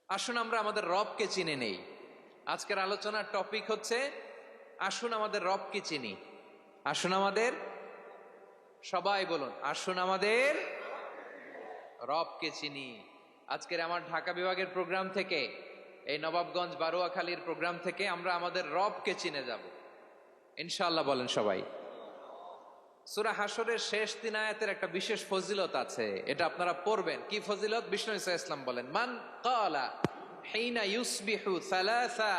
আসুন আমরা আমাদের রবকে চিনে নেই। আজকের আলোচনার টপিক হচ্ছে আসুন আমাদের রবকে চিনি। আসুন আমাদের, সবাই বলুন, আসুন আমাদের রবকে চিনি। আজকের আমার ঢাকা বিভাগের প্রোগ্রাম থেকে, এই নবাবগঞ্জ বারুয়াখালীর প্রোগ্রাম থেকে আমরা আমাদের রবকে চিনে যাব ইনশাআল্লাহ। বলেন সবাই। সূরা হাশরের শেষ 3 আয়াতের একটা বিশেষ ফজিলত আছে, এটা আপনারা পড়বেন। কি ফজিলত? বিষ্ণু ঈসা ইসলাম বলেন, মান ক্বালা হিনা ইউসবিহু সালাসা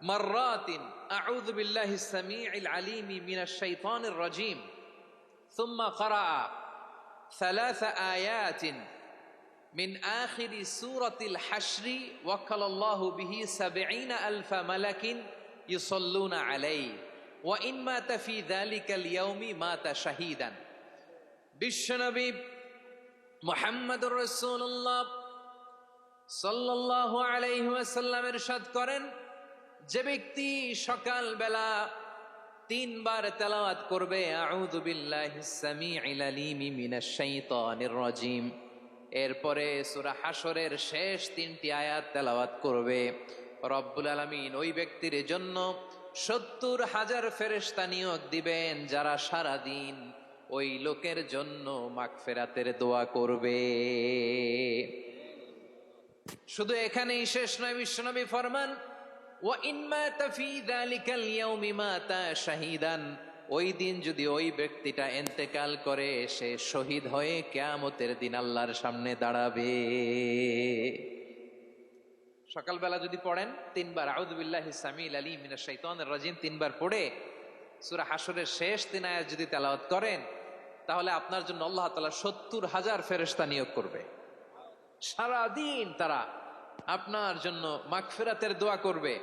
মাররাতিন আউযু বিল্লাহিস সামিউল আলিম মিনাশ শাইতানির রাজীম সুম্মা ক্বারা সালাসা আয়াতিন মিন আখিরি সূরাতিল হাশরি ওয়াক্কালাল্লাহু বিহি ৭০,০০০ মালাকিন ইউসাল্লুনা আলাইহি ওয়া ইন মাতা ফি যালিকাল ইয়াউমি মাতা শাহীদান। বিশ্বনবী মুহাম্মদুর রাসূলুল্লাহ সাল্লাল্লাহু আলাইহি ওয়াসাল্লাম ইরশাদ করেন, যে ব্যক্তি সকাল বেলা 3 বার তেলাওয়াত করবে আউযু বিল্লাহিস সামিউল আলিম মিনাশ শাইতানির রাজীম, এরপরে সূরা হাশরের শেষ 3টি আয়াত তেলাওয়াত করবে, রব্বুল আলামিন ওই ব্যক্তির জন্য ৭০,০০০ ফেরেশতা নিয়োগ দিবেন, যারা সারা দিন ওই লোকের জন্য মাগফিরাতের দোয়া করবে। শুধু এখানেই শেষ নয়, বিশ্বনবী ফরমান, ওয়া ইন মাতা ফি যালিকাল ইয়াউমি মাতা শাহীদান, ওই দিন যদি ওই ব্যক্তিটা ইন্তেকাল করে, সে শহীদ হয়ে কিয়ামতের দিন আল্লাহর সামনে দাঁড়াবে। সকালবেলা যদি পড়েন 3 বার আউযু বিল্লাহিস সামিউল আলিম মিনাশ শাইতানির রাজীম 3 বার পড়ে সূরা হাশরের শেষ 3 আয়াত যদি তেলাওয়াত করেন, তাহলে আপনার জন্য আল্লাহ তাআলা ৭০,০০০ ফেরেশতা নিয়োগ করবে। সারা দিন তারা আপনার জন্য মাগফিরাতের দোয়া করবে,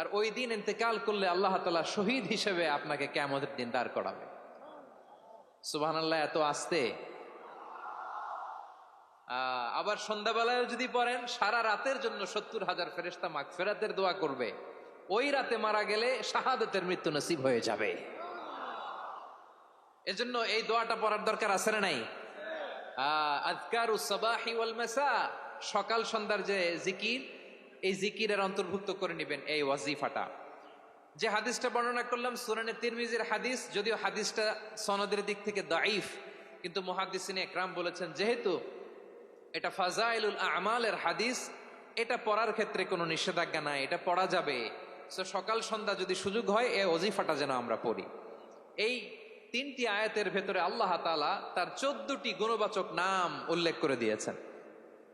আর ওই দিন ইন্তেকাল করলে আল্লাহ তাআলা শহীদ হিসেবে আপনাকে কিয়ামতের দিন দাঁড় করাবে। সুবহানাল্লাহ। এত আস্তে। আবার সন্ধ্যাবেলায় যদি পড়েন, সারা রাতের জন্য ৭০,০০০ ফেরেশতা মাগফিরাতের দোয়া করবে। ওই রাতে মারা গেলে শাহাদাতের মৃত্যু নসিব হয়ে যাবে। এজন্য এই দোয়াটা পড়ার দরকার আছে না নাই? আযকারুস সাবাহি ওয়াল মাসা, সকাল সন্ধ্যার যে জিকির, এই জিকিরের অন্তর্ভুক্ত করে নেবেন এই ওয়াজিফাটা। যে হাদিসটা বর্ণনা করলাম সুনানে তিরমিজির হাদিস, যদিও হাদিসটা সনদের দিক থেকে দাঈফ, কিন্তু মুহাদ্দিসিনে ইকরাম বলেছেন যেহেতু এটা ফাজাইলুল আমালের হাদিস, এটা পড়ার ক্ষেত্রে কোনো নিষেধাজ্ঞা নাই, এটা পড়া যাবে। সো সকাল সন্ধ্যা যদি সুযোগ হয় এই ওয়াজিফাটা যেন আমরা পড়ি। এই 3টি আয়াতের ভেতরে আল্লাহ তাআলা তার 14টি গুণবাচক নাম উল্লেখ করে দিয়েছেন।